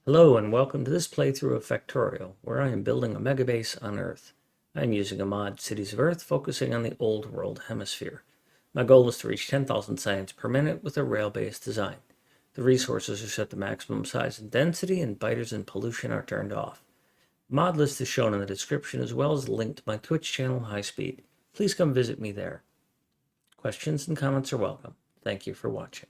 Hello and welcome to this playthrough of Factorio, where I am building a megabase on Earth. I am using a mod, Cities of Earth, focusing on the Old World Hemisphere. My goal is to reach 10,000 science per minute with a rail-based design. The resources are set to maximum size and density, and biters and pollution are turned off. The mod list is shown in the description, as well as a link to my Twitch channel, High Speed. Please come visit me there. Questions and comments are welcome. Thank you for watching.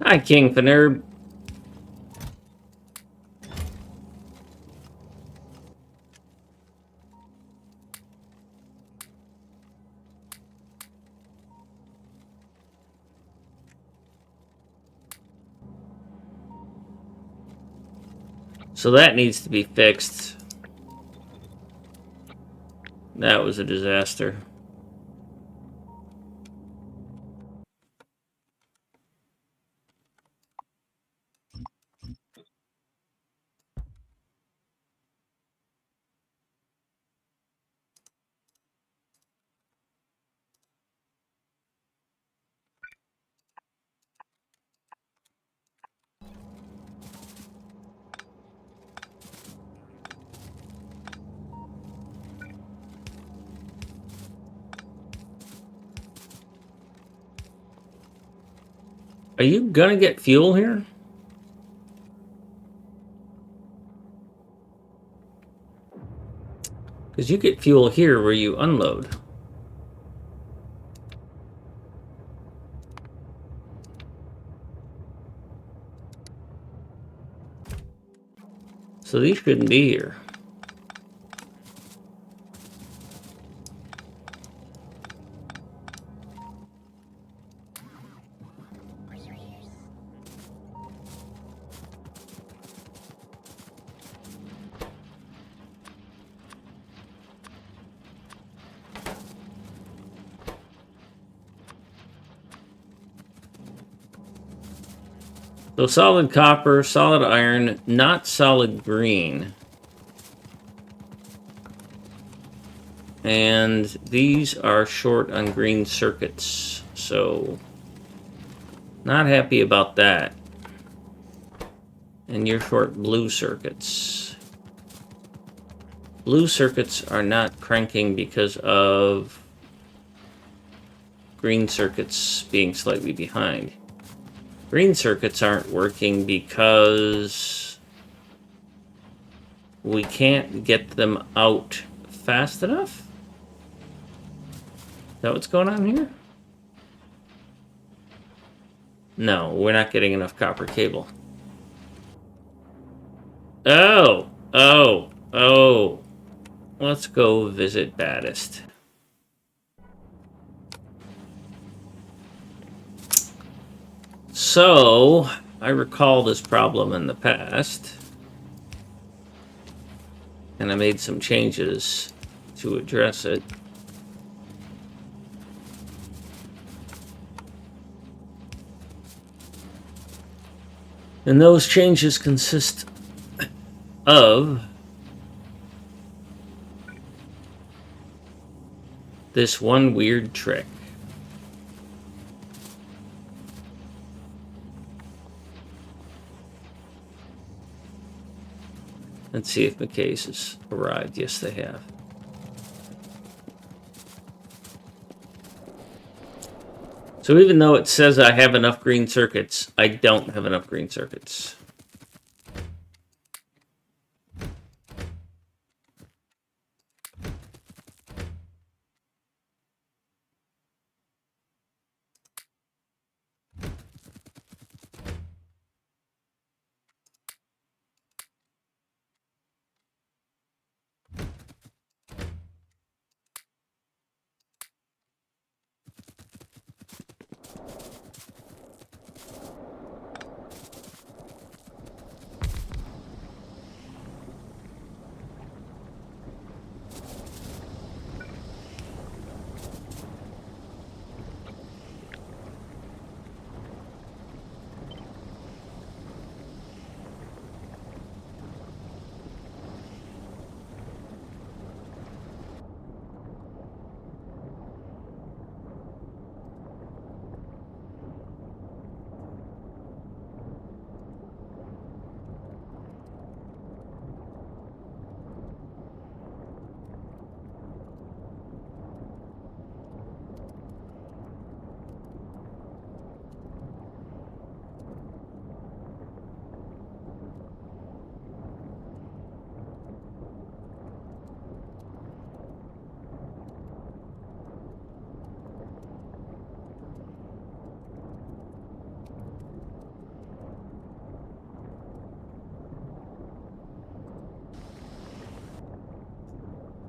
Hi, King Fanerb. So that needs to be fixed. That was a disaster. Are you gonna get fuel here? Because you get fuel here where you unload. So these shouldn't be here. So solid copper, solid iron, not solid green. And these are short on green circuits, so not happy about that. And you're short blue circuits. Blue circuits are not cranking because of green circuits being slightly behind. Green circuits aren't working because we can't get them out fast enough? Is that what's going on here? No, we're not getting enough copper cable. Oh! Let's go visit Baddest. So, I recall this problem in the past, and I made some changes to address it. And those changes consist of this one weird trick. Let's see if MegBase has arrived. Yes, they have. So even though it says I have enough green circuits, I don't have enough green circuits.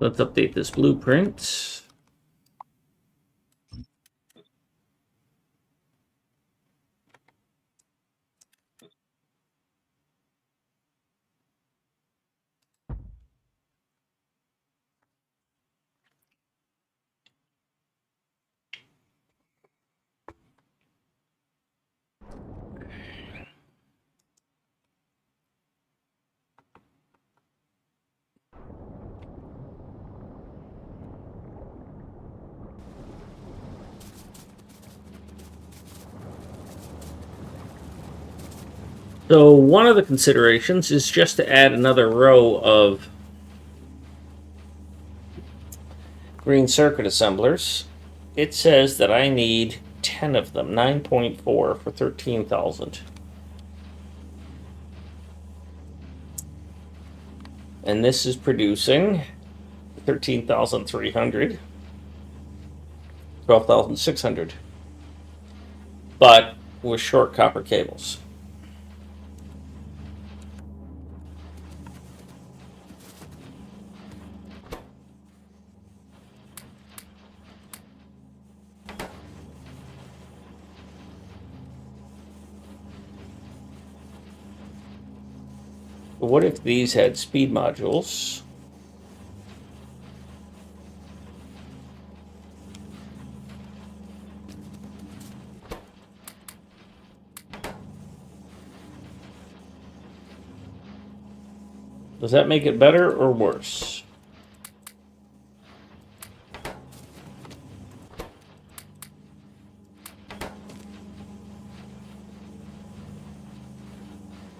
Let's update this blueprint. So one of the considerations is just to add another row of green circuit assemblers. It says that I need 10 of them, 9.4 for 13,000. And this is producing 13,300, 12,600. But with short copper cables. But what if these had speed modules? Does that make it better or worse?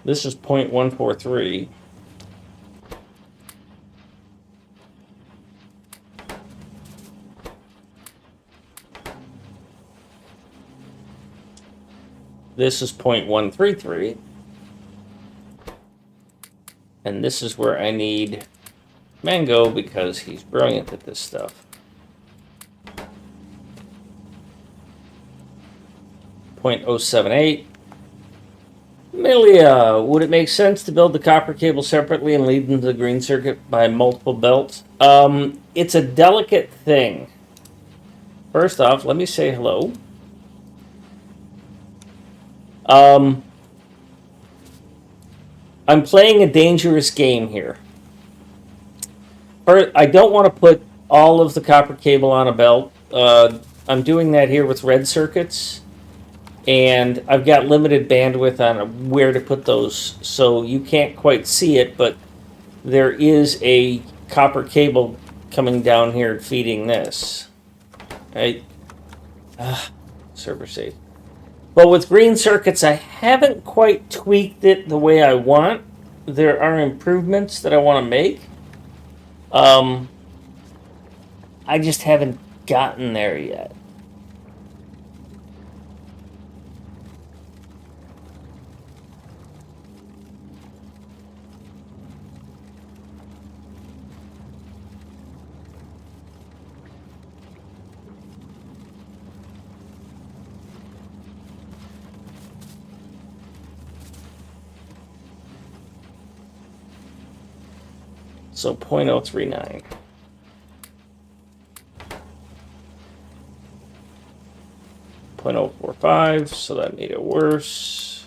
This is 0.143. This is 0.133. And this is where I need Mango because he's brilliant at this stuff. 0.078. Amelia, would it make sense to build the copper cable separately and lead them to the green circuit by multiple belts? It's a delicate thing. First off, let me say hello. I'm playing a dangerous game here. I don't want to put all of the copper cable on a belt. I'm doing that here with red circuits. And I've got limited bandwidth on where to put those, so you can't quite see it, but there is a copper cable coming down here feeding this. Right? Server safe. But with green circuits, I haven't quite tweaked it the way I want. There are improvements that I want to make. I just haven't gotten there yet. So 0.039. 0.045, so that made it worse.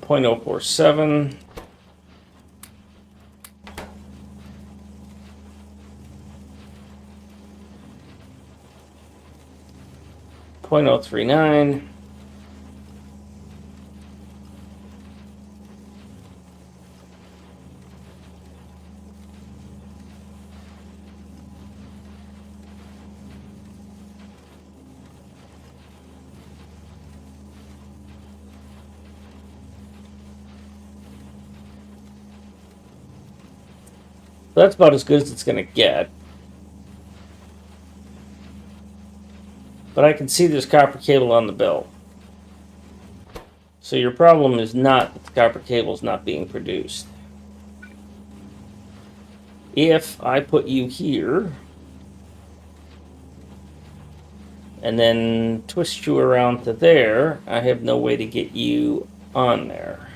0.047. 0.039. That's about as good as it's going to get. But I can see there's copper cable on the belt. So your problem is not that the copper cable is not being produced. If I put you here, and then twist you around to there, I have no way to get you on there.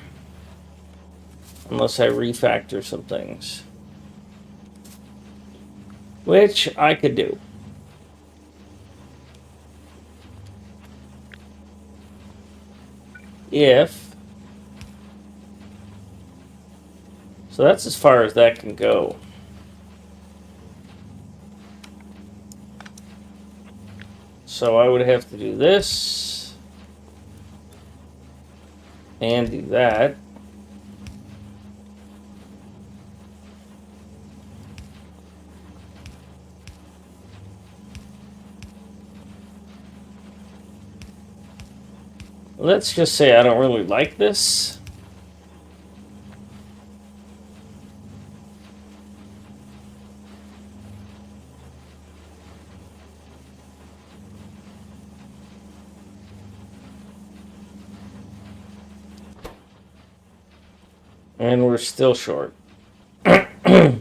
unless I refactor some things, which I could do. If so, that's as far as that can go. So I would have to do this and do that. Let's just say I don't really like this. And we're still short. But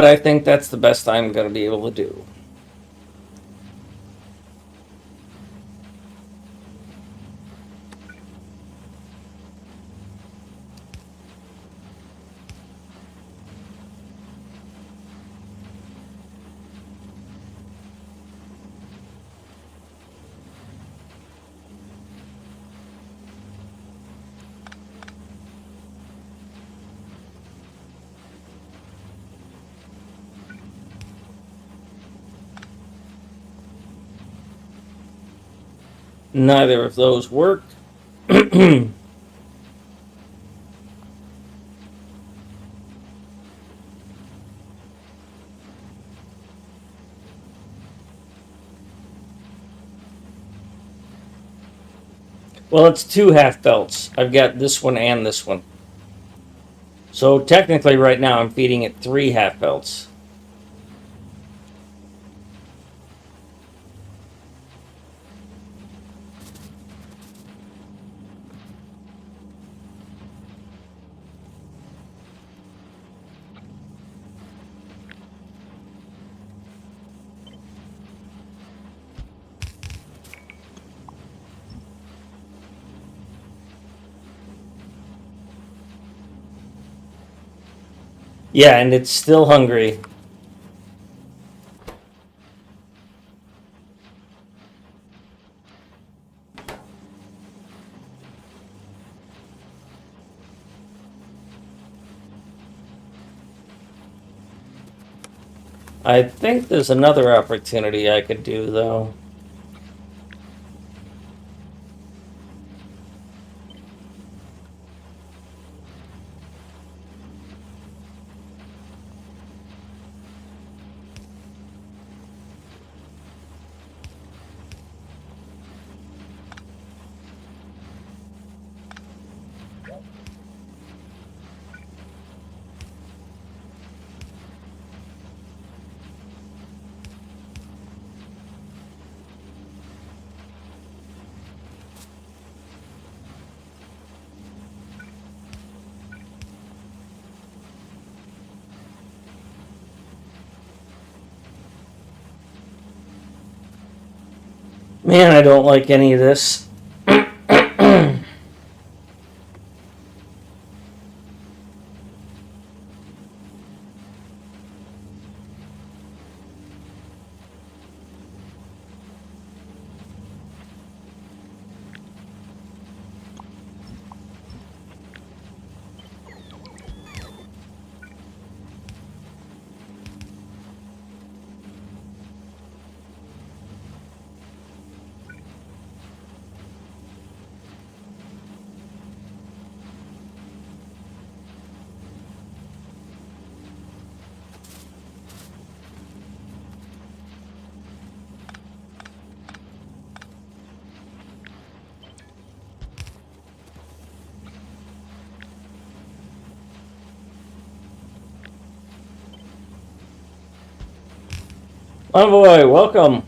I think that's the best I'm going to be able to do. Neither of those work. Well, it's two half belts. I've got this one and this one. So technically right now I'm feeding it three half belts. Yeah, and it's still hungry. I think there's another opportunity I could do, though. Man, I don't like any of this. Oh boy, welcome.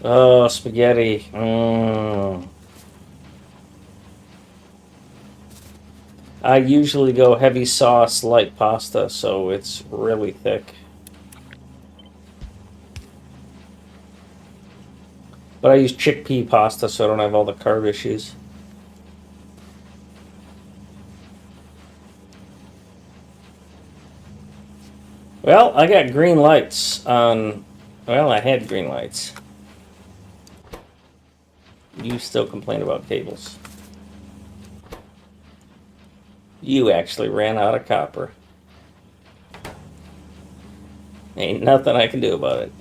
Oh, spaghetti. I usually go heavy sauce, light pasta, so it's really thick. But I use chickpea pasta so I don't have all the carb issues. Well, I got green lights on... Well, I had green lights. You still complain about cables. You actually ran out of copper. Ain't nothing I can do about it.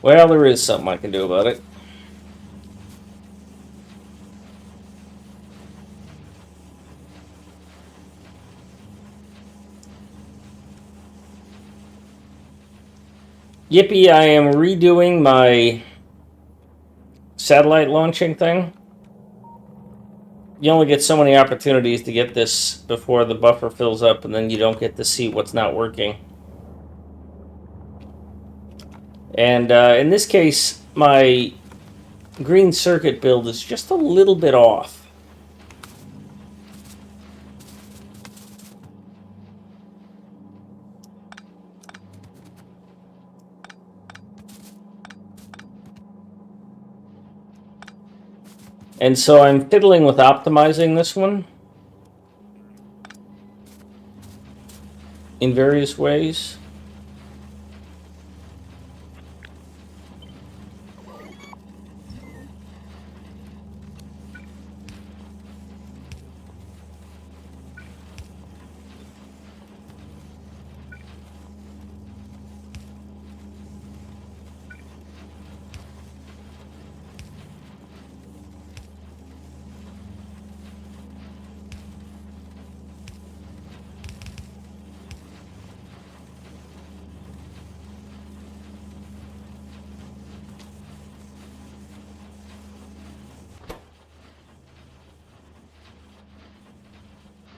Well, there is something I can do about it. Yippee, I am redoing my satellite launching thing. You only get so many opportunities to get this before the buffer fills up, and then you don't get to see what's not working. And in this case, my green circuit build is just a little bit off. And so I'm fiddling with optimizing this one in various ways.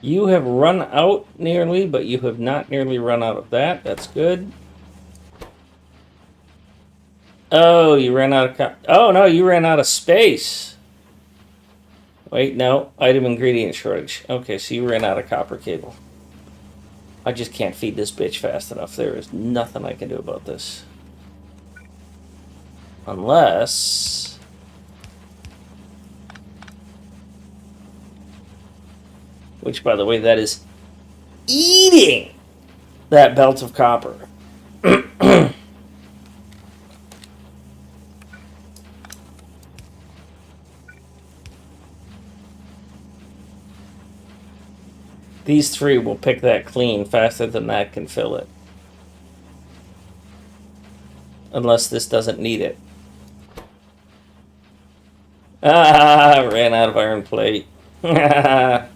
You have run out nearly, but you have not nearly run out of that. That's good. Oh, you ran out of... Oh, no, you ran out of space. Wait, no. Item ingredient shortage. Okay, so you ran out of copper cable. I just can't feed this bitch fast enough. There is nothing I can do about this. Unless... Which, by the way, that is eating that belt of copper. These three will pick that clean faster than that can fill it. Unless this doesn't need it. Ah, ran out of iron plate. Fucker.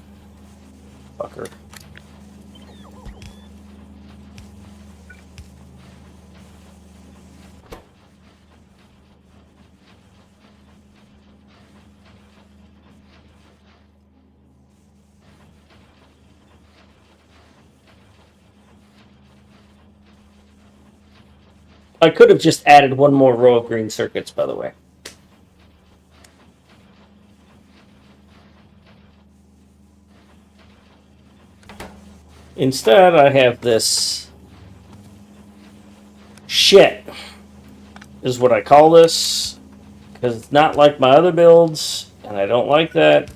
I could have just added one more row of green circuits, by the way. Instead, I have this shit, is what I call this, because it's not like my other builds, and I don't like that.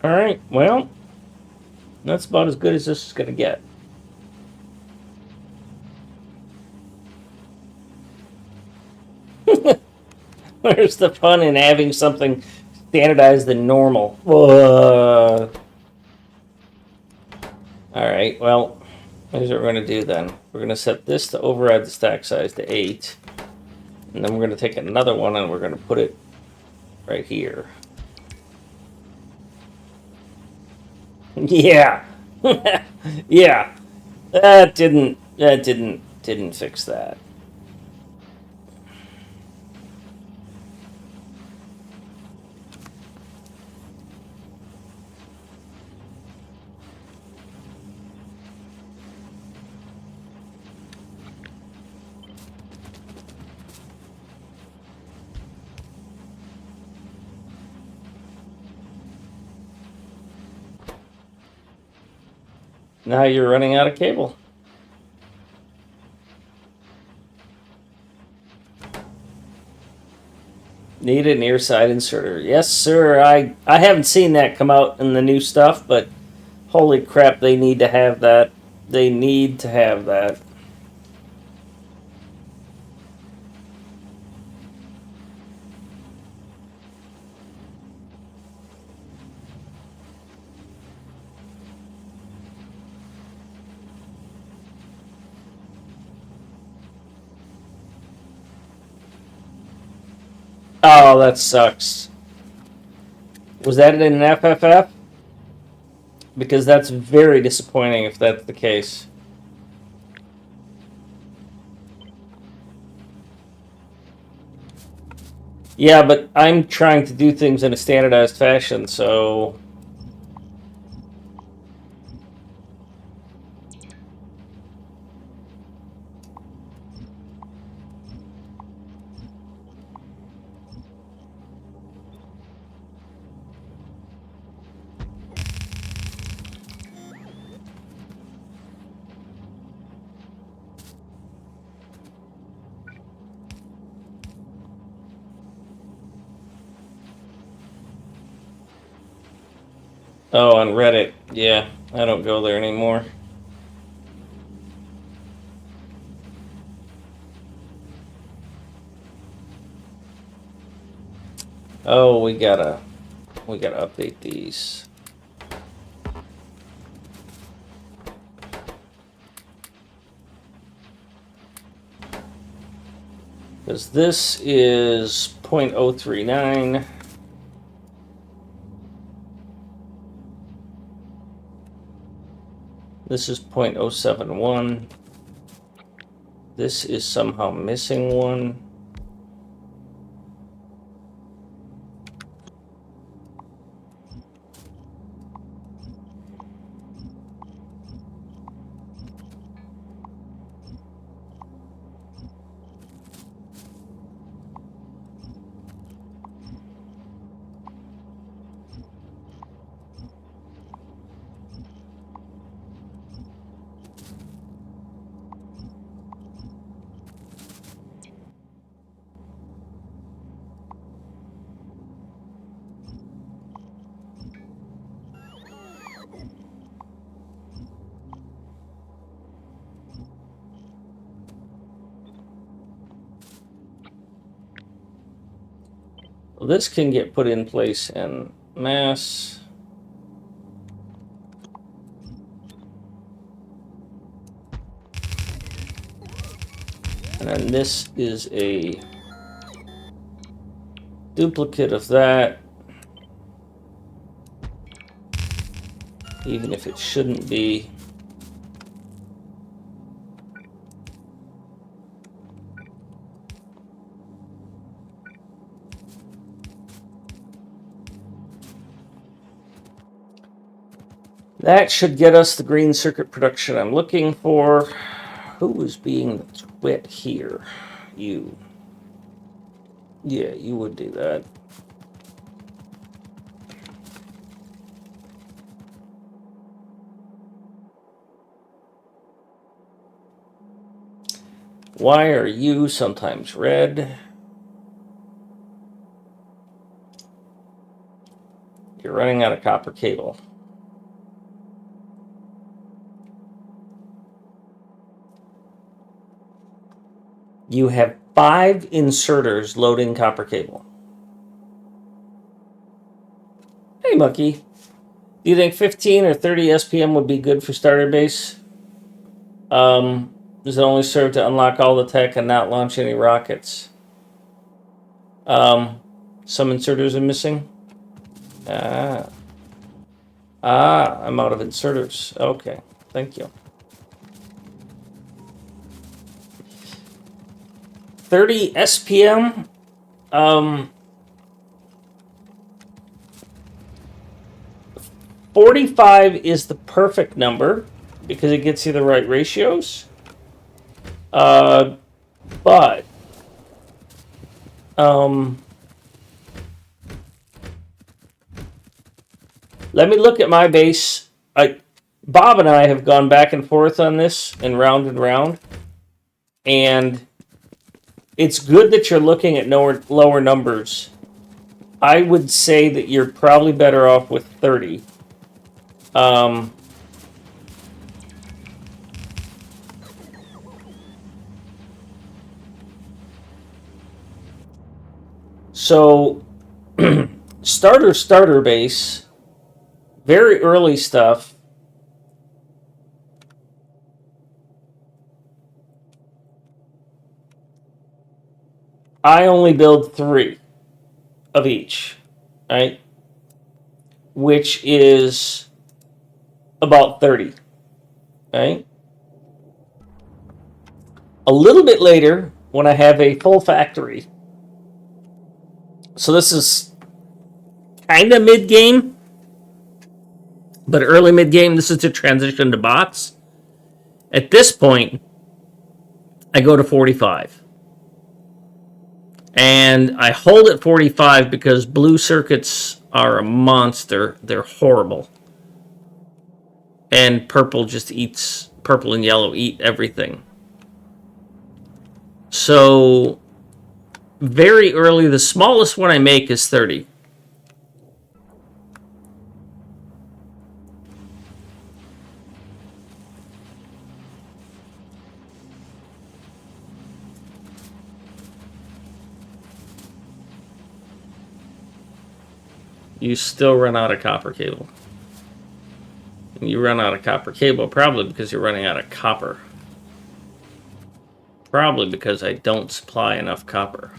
Alright, well, that's about as good as this is going to get. Where's the fun in having something standardized and normal? Alright, well, here's what we're going to do then. We're going to set this to override the stack size to 8. And then we're going to take another one and we're going to put it right here. Yeah. Yeah. That didn't fix that. Now you're running out of cable. Need an ear side inserter. Yes, sir. I haven't seen that come out in the new stuff, but holy crap, they need to have that. They need to have that. Oh, that sucks. Was that in an FFF? Because that's very disappointing if that's the case. Yeah, but I'm trying to do things in a standardized fashion, so... Oh, on Reddit. Yeah, I don't go there anymore. Oh, we gotta update these. Because this is 0.039. This is 0.071. This is somehow missing one. Well, this can get put in place in mass. And then this is a duplicate of that, even if it shouldn't be. That should get us the green circuit production I'm looking for. Who is being the twit here? You. Yeah, you would do that. Why are you sometimes red? You're running out of copper cable. You have 5 inserters loading copper cable. Hey, Monkey. Do you think 15 or 30 SPM would be good for starter base? Does it only serve to unlock all the tech and not launch any rockets? Some inserters are missing. I'm out of inserters. Okay, thank you. 30 SPM. 45 is the perfect number because it gets you the right ratios. But let me look at my base. Bob and I have gone back and forth on this and round, and it's good that you're looking at lower numbers. I would say that you're probably better off with 30. So, starter base, very early stuff. I only build 3 of each, right? Which is about 30, right? A little bit later, when I have a full factory. So this is kind of mid-game, but early mid-game, this is to transition to bots. At this point, I go to 45. And I hold at 45 because blue circuits are a monster. They're horrible. And purple and yellow eat everything. So, very early, the smallest one I make is 30. You still run out of copper cable. And you run out of copper cable probably because you're running out of copper. Probably because I don't supply enough copper.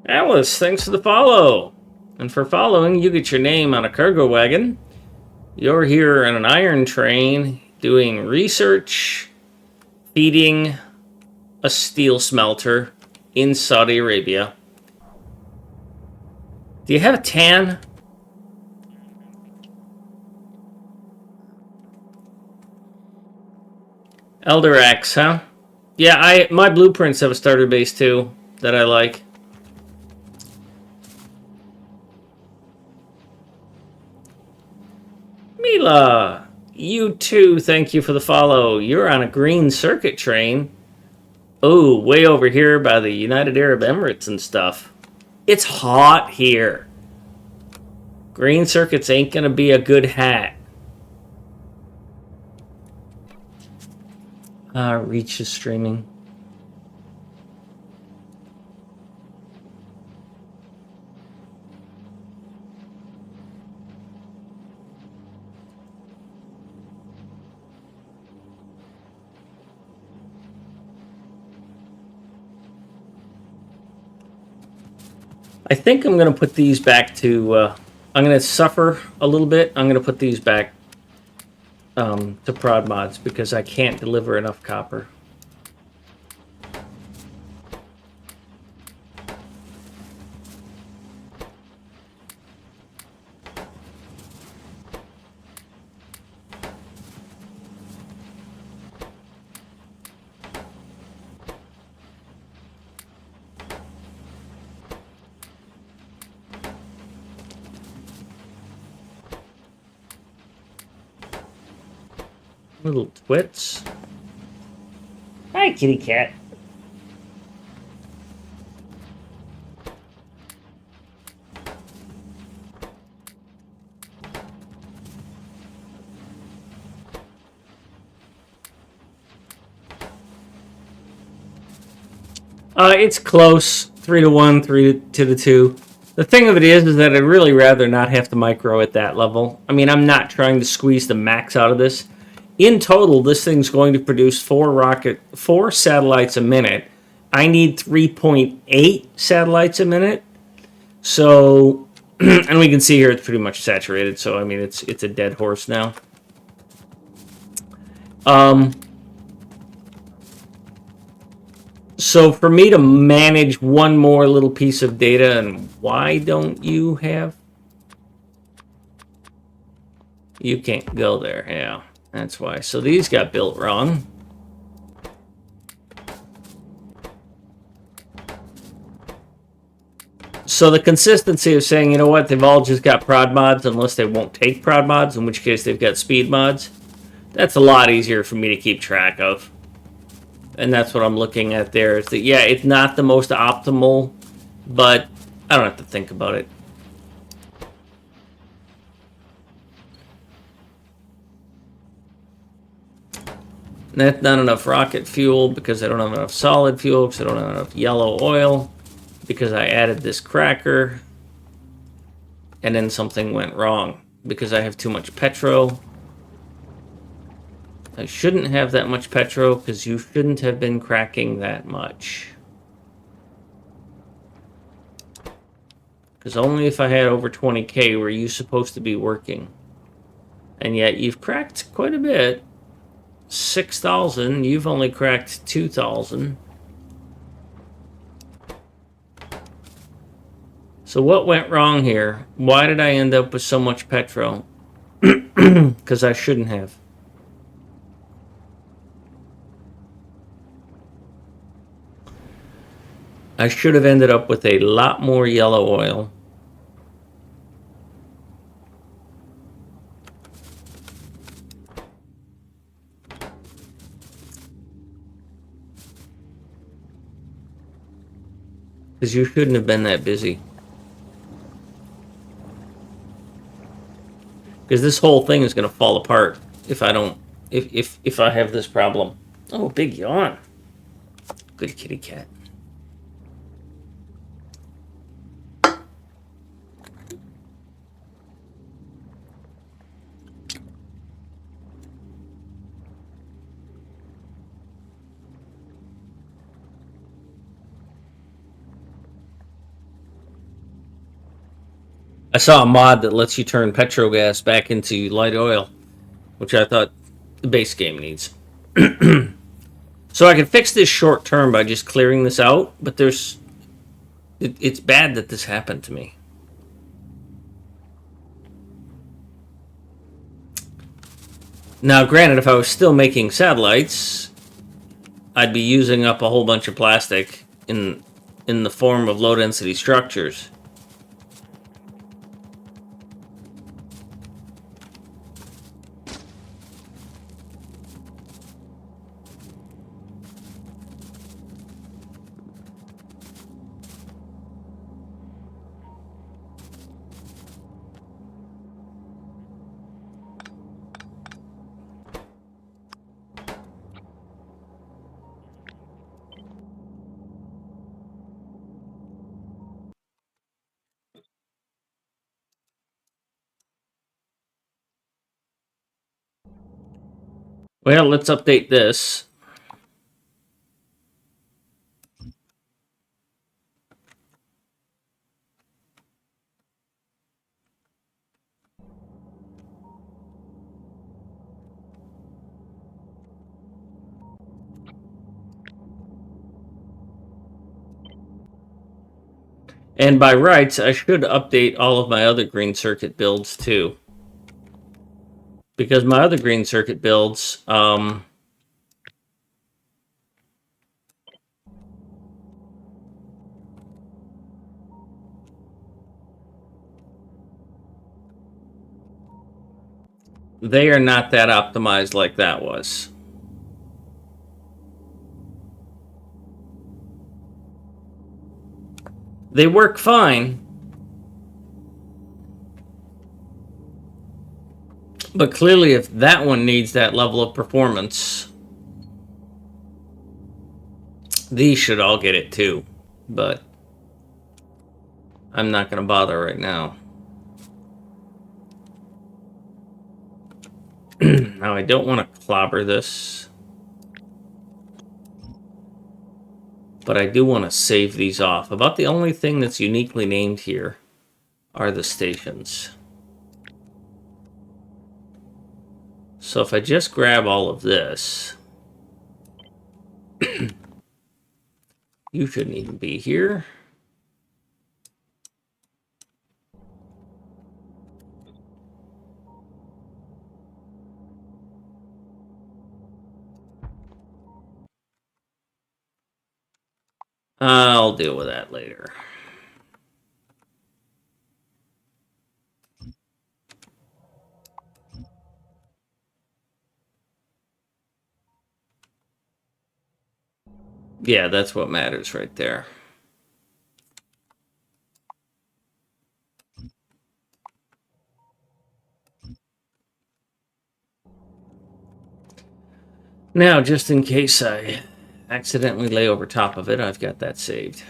Alice, thanks for the follow. And for following, you get your name on a cargo wagon. You're here on an iron train doing research, feeding a steel smelter in Saudi Arabia. Do you have a tan? Elder Axe, huh? Yeah, my blueprints have a starter base too that I like. Mila, you too, thank you for the follow. You're on a green circuit train. Oh, way over here by the United Arab Emirates and stuff. It's hot here. Green circuits ain't gonna be a good hat. Reach is streaming. I think I'm going to put these back to... I'm going to suffer a little bit. I'm going to put these back to prod mods because I can't deliver enough copper. Little twits. Hi, kitty cat. It's close, 3-1, 3-2. The thing of it is that I'd really rather not have to micro at that level. I mean, I'm not trying to squeeze the max out of this. In total, this thing's going to produce 4 satellites a minute. I need 3.8 satellites a minute. So, and we can see here it's pretty much saturated. So, I mean, it's a dead horse now. So for me to manage one more little piece of data, and why don't you have? You can't go there, yeah. That's why. So these got built wrong. So the consistency of saying, you know what, they've all just got prod mods unless they won't take prod mods, in which case they've got speed mods. That's a lot easier for me to keep track of. And that's what I'm looking at there. Is that, yeah, it's not the most optimal, but I don't have to think about it. That's not enough rocket fuel because I don't have enough solid fuel, because I don't have enough yellow oil, because I added this cracker, and then something went wrong because I have too much petro. I shouldn't have that much petro because you shouldn't have been cracking that much. Because only if I had over 20k were you supposed to be working. And yet you've cracked quite a bit. 6,000, you've only cracked 2,000. So what went wrong here? Why did I end up with so much petro? Because I shouldn't have. I should have ended up with a lot more yellow oil. Because you shouldn't have been that busy. Because this whole thing is going to fall apart if I don't, if I have this problem. Oh, big yawn. Good kitty cat. I saw a mod that lets you turn petrogas back into light oil, which I thought the base game needs. So I can fix this short term by just clearing this out, but it's bad that this happened to me. Now, granted, if I was still making satellites, I'd be using up a whole bunch of plastic in the form of low-density structures. Well, let's update this. And by rights, I should update all of my other green circuit builds too. Because my other green circuit builds, they are not that optimized like that was. They work fine, but clearly if that one needs that level of performance, These should all get it too, but I'm not going to bother right now. Now I don't want to clobber this, but I do want to save these off. About the only thing that's uniquely named here are the stations. So if I just grab all of this, you shouldn't even be here. I'll deal with that later. Yeah, that's what matters right there. Now, just in case I accidentally lay over top of it, I've got that saved.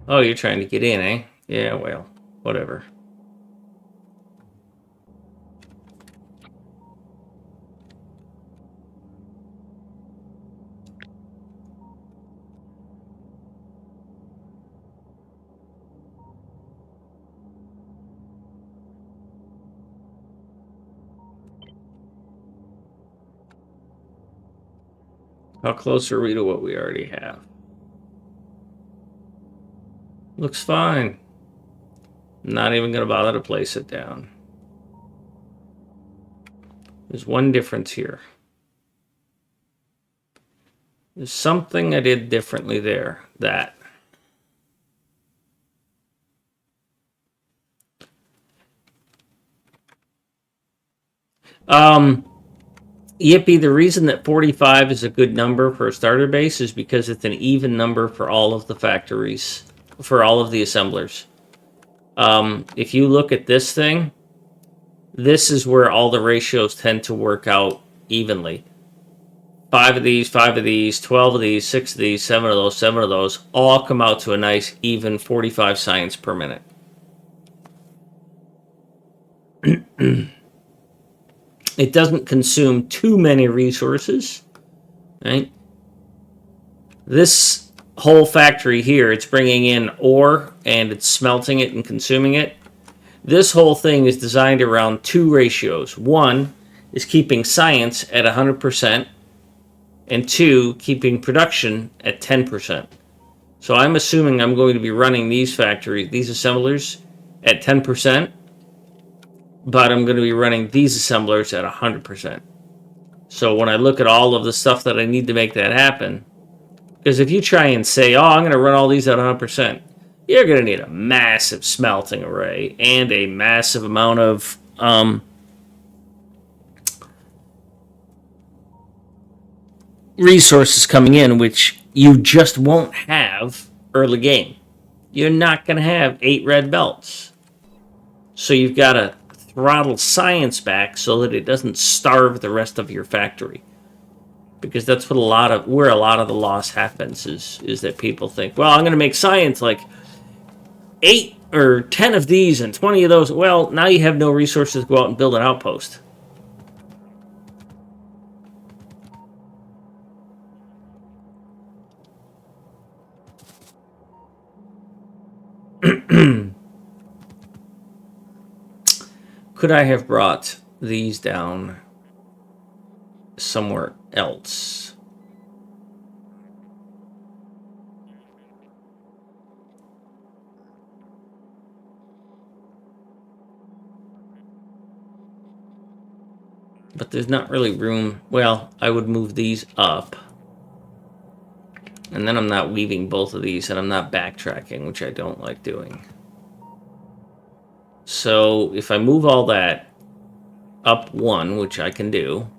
Oh, you're trying to get in, eh? Yeah, well, whatever. How close are we to what we already have? Looks fine. Not even going to bother to place it down. There's one difference here. There's something I did differently there. That. Yippee, the reason that 45 is a good number for a starter base is because it's an even number for all of the factories, for all of the assemblers. If you look at this thing, this is where all the ratios tend to work out evenly. 5 of these, 5 of these, 12 of these, 6 of these, 7 of those, 7 of those, all come out to a nice even 45 science per minute. It doesn't consume too many resources, right? This whole factory here, it's bringing in ore and it's smelting it and consuming it. This whole thing is designed around two ratios. One is keeping science at 100%, and two, keeping production at 10%. So I'm assuming I'm going to be running these factories, these assemblers, at 10%, but I'm going to be running these assemblers at 100%. So when I look at all of the stuff that I need to make that happen, because if you try and say, oh, I'm going to run all these at 100%, you're going to need a massive smelting array and a massive amount of resources coming in, which you just won't have early game. You're not going to have 8 red belts. So you've got to throttle science back so that it doesn't starve the rest of your factory. Because that's what where a lot of the loss happens is that people think, well, I'm going to make science like 8 or 10 of these and 20 of those. Well, now you have no resources to go out and build an outpost. Could I have brought these down somewhere else? But there's not really room. Well, I would move these up. And then I'm not weaving both of these, and I'm not backtracking, which I don't like doing. So if I move all that up 1, which I can do,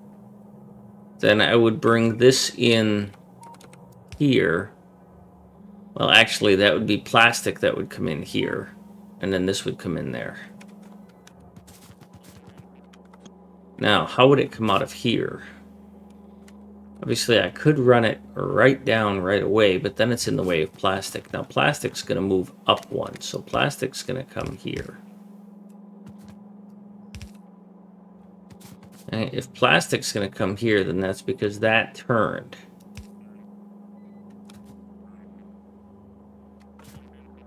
then I would bring this in here. Well, actually, that would be plastic that would come in here. And then this would come in there. Now, how would it come out of here? Obviously, I could run it right down right away, but then it's in the way of plastic. Now, plastic's going to move up one, so plastic's going to come here. And if plastic's going to come here, then that's because that turned.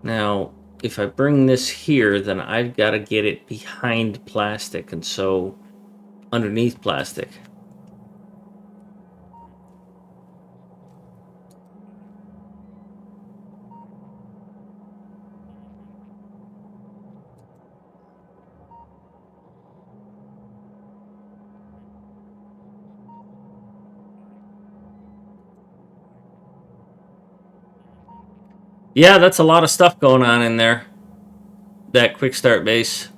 Now, if I bring this here, then I've got to get it behind plastic, and so underneath plastic. Yeah, that's a lot of stuff going on in there. That quick start base.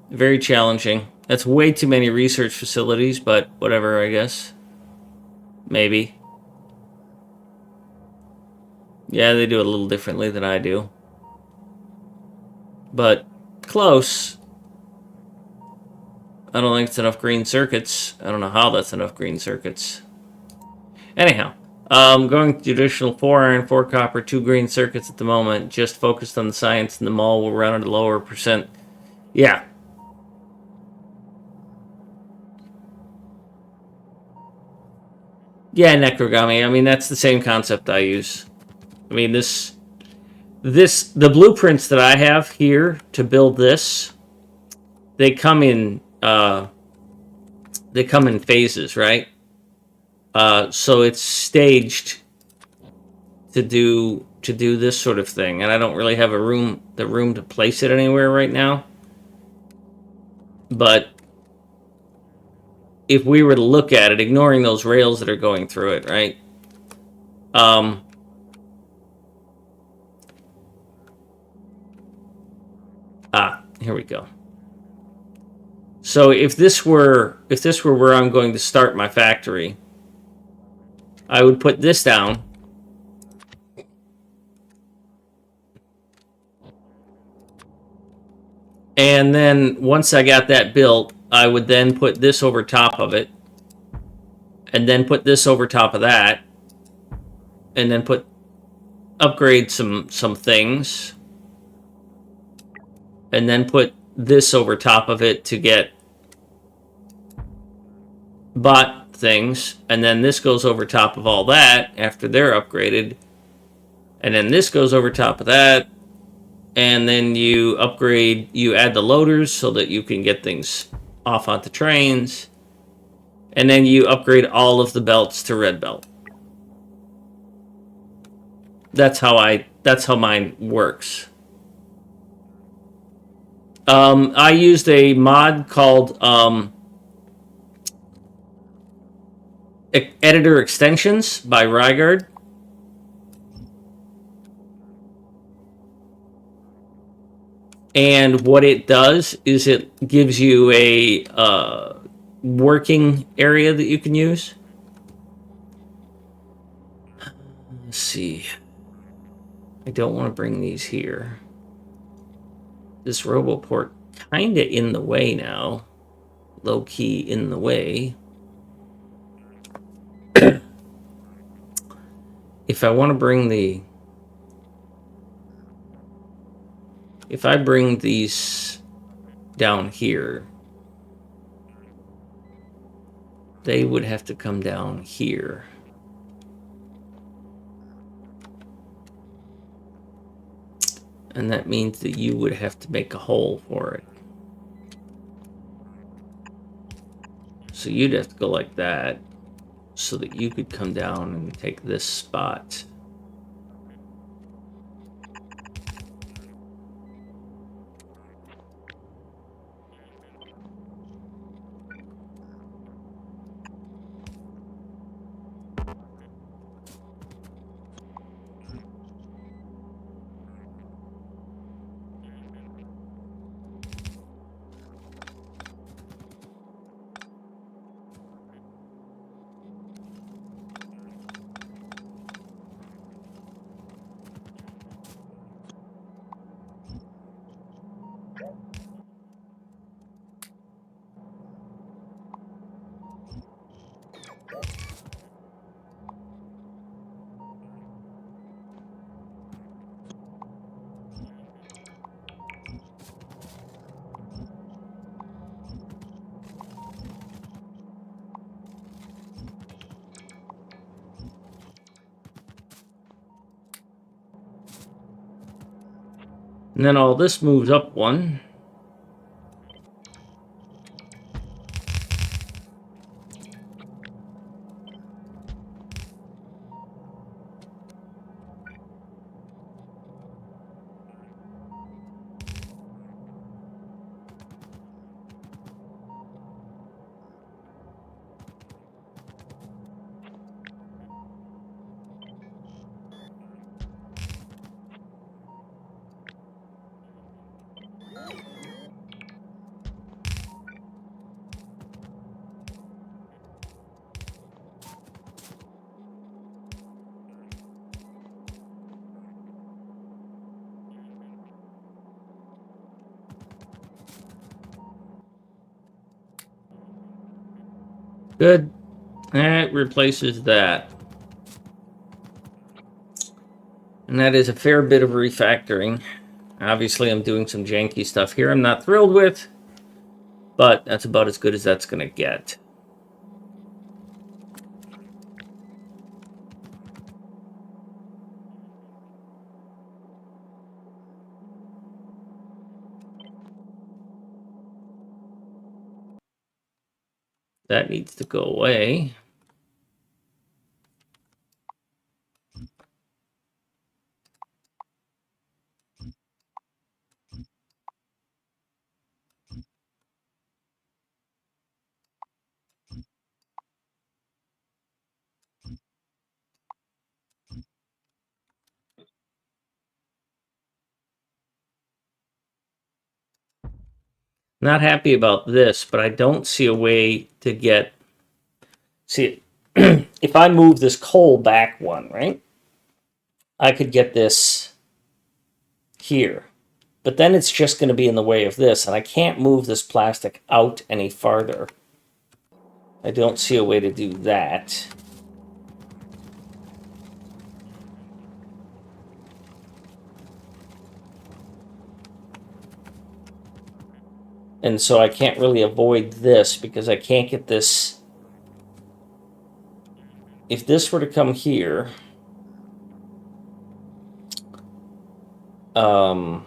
Very challenging. That's way too many research facilities, but whatever, I guess. Maybe. Yeah, they do it a little differently than I do. But close. I don't think it's enough green circuits. I don't know how that's enough green circuits. Anyhow, going to traditional 4 iron, 4 copper, 2 green circuits at the moment. Just focused on the science, and the mall will run at a lower percent. Yeah. Yeah, Necrogami. I mean, that's the same concept I use. I mean, the blueprints that I have here to build this, they come in phases, right? So it's staged to do this sort of thing, and I don't really have the room to place it anywhere right now. But if we were to look at it, ignoring those rails that are going through it, right? Here we go. So if this were where I'm going to start my factory, I would put this down. And then once I got that built, I would then put this over top of it. And then put this over top of that. And then upgrade some things. And then put this over top of it to get bot things. And then this goes over top of all that after they're upgraded. And then this goes over top of that. And then you add the loaders so that you can get things off onto trains. And then you upgrade all of the belts to red belt. That's how mine works. I used a mod called Editor Extensions by Rygaard. And what it does is it gives you a working area that you can use. Let's see. I don't want to bring these here. This RoboPort kind of in the way now. Low-key in the way. If I want to bring if I bring these down here, they would have to come down here. And that means that you would have to make a hole for it. So you'd have to go like that so that you could come down and take this spot. And then all this moves up one. Good. That replaces that. And that is a fair bit of refactoring. Obviously, I'm doing some janky stuff here I'm not thrilled with, but that's about as good as that's going to get. That needs to go away. Not happy about this, but I don't see a way to get... See, if I move this coal back one, right? I could get this here. But then it's just going to be in the way of this, and I can't move this plastic out any farther. I don't see a way to do that. And so I can't really avoid this because I can't get this. If this were to come here, so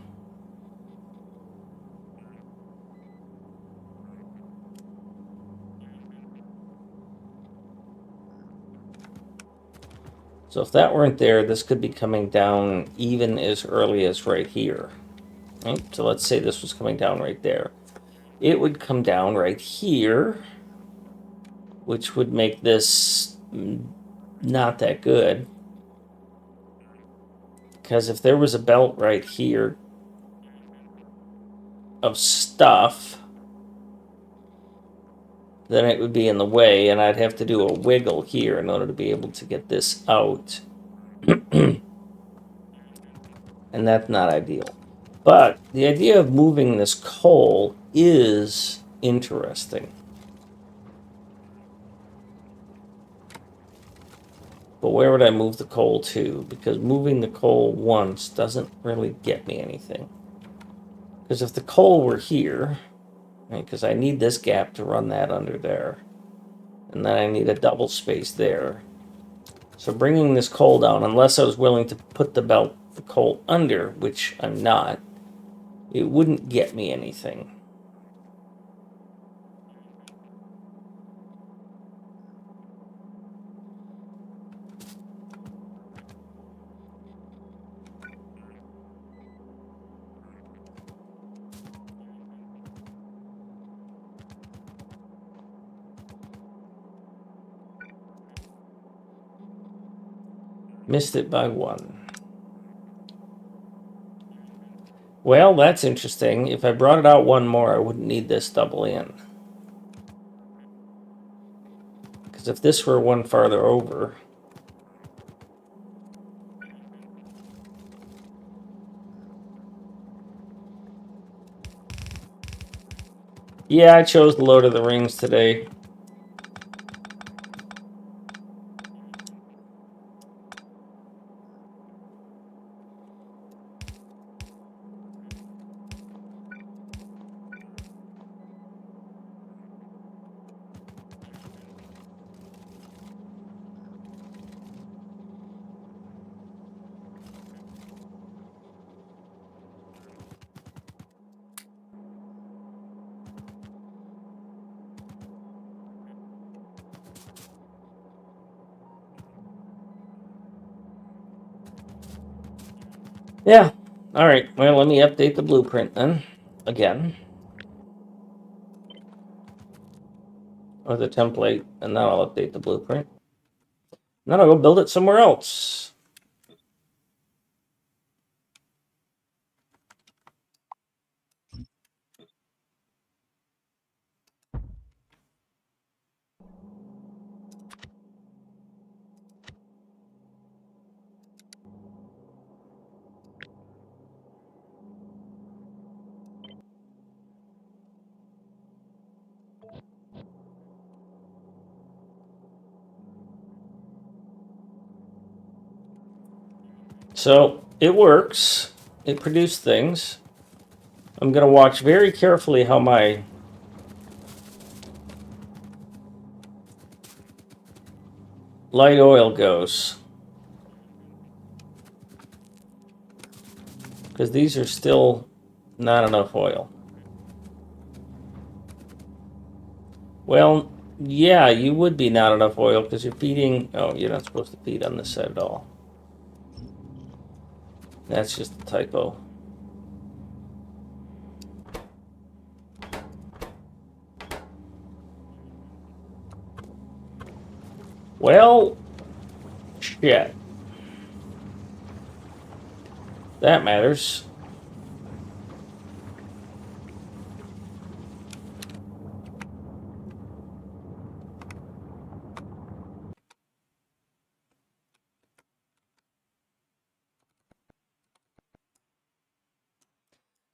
if that weren't there, this could be coming down even as early as right here. Right? So let's say this was coming down right there. It would come down right here, which would make this not that good. Because if there was a belt right here of stuff, then it would be in the way, and I'd have to do a wiggle here in order to be able to get this out. And that's not ideal. But the idea of moving this coal is interesting. But where would I move the coal to? Because moving the coal once doesn't really get me anything. Because if the coal were here, because I need this gap to run that under there, and then I need a double space there. So bringing this coal down, unless I was willing to put the coal under, which I'm not, it wouldn't get me anything. Missed it by one. Well, that's interesting. If I brought it out one more, I wouldn't need this double in. Because if this were one farther over... Yeah, I chose the Lord of the Rings today. Yeah. All right. Well, let me update the blueprint then. Again. Or the template. And now I'll update the blueprint. Then I'll go build it somewhere else. So it works. It produced things. I'm going to watch very carefully how my light oil goes. Because these are still not enough oil. Well, yeah, you would be not enough oil because you're feeding... Oh, you're not supposed to feed on this side at all. That's just a typo. Well, shit. That matters.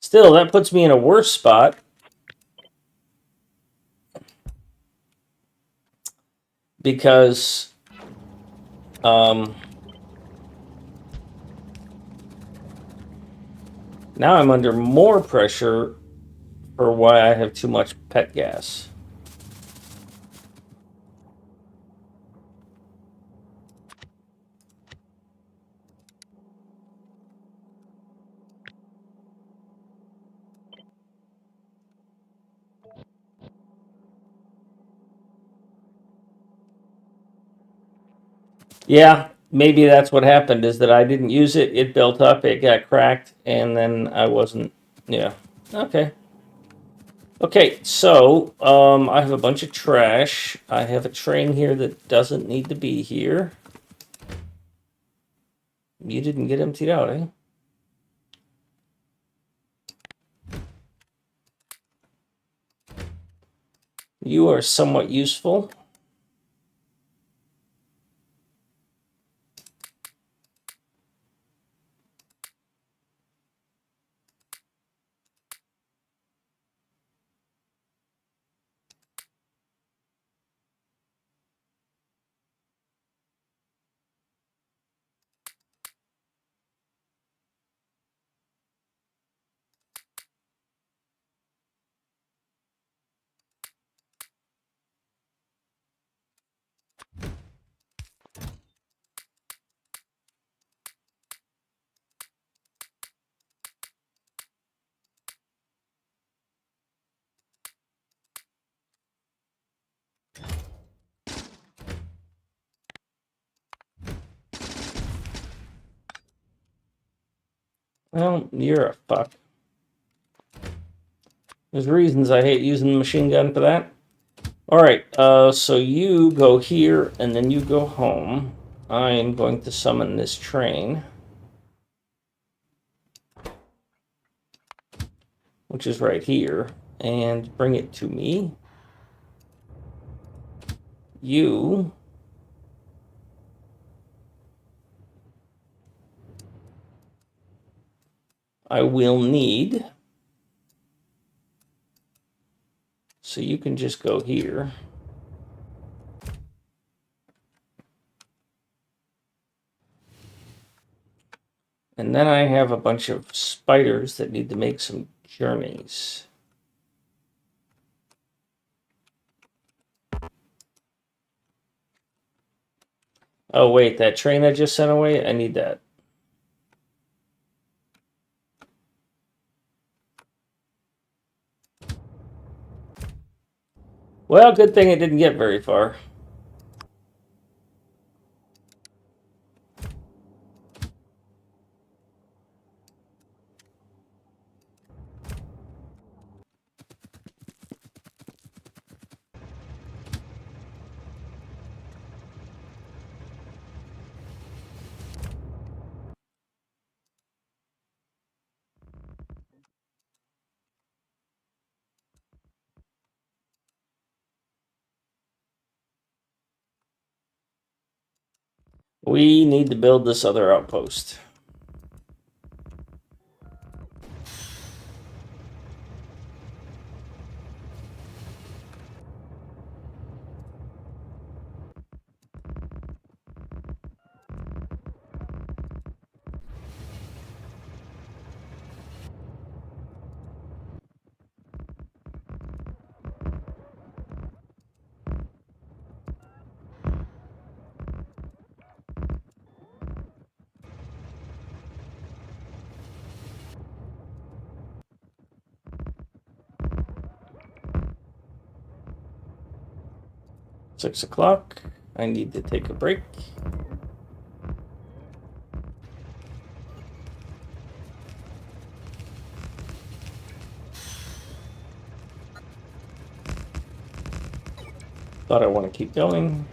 Still, that puts me in a worse spot. Because... now I'm under more pressure for why I have too much pet gas. Yeah, maybe that's what happened, is that I didn't use it, it built up, it got cracked, and then I wasn't... Yeah. Okay. Okay, so, I have a bunch of trash. I have a train here that doesn't need to be here. You didn't get emptied out, eh? You are somewhat useful. Well, you're a fuck. There's reasons I hate using the machine gun for that. Alright, so you go here, and then you go home. I'm going to summon this train, which is right here, and bring it to me. You... I will need... So you can just go here. And then I have a bunch of spiders that need to make some journeys. Oh wait, that train I just sent away? I need that. Well, good thing it didn't get very far. We need to build this other outpost. Six o'clock. I need to take a break. Thought I want to keep going.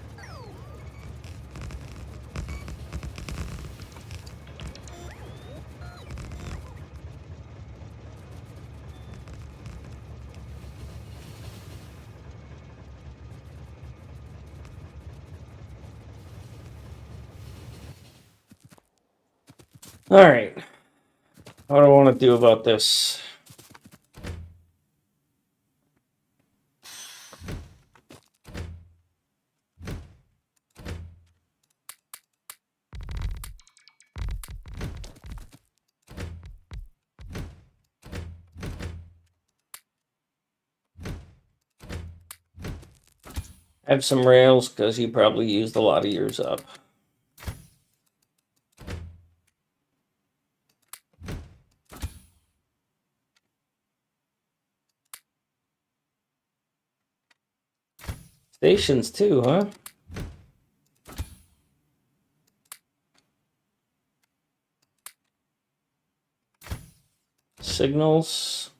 All right. What do I want to do about this? Have some rails because you probably used a lot of yours up. Stations too, huh? Signals.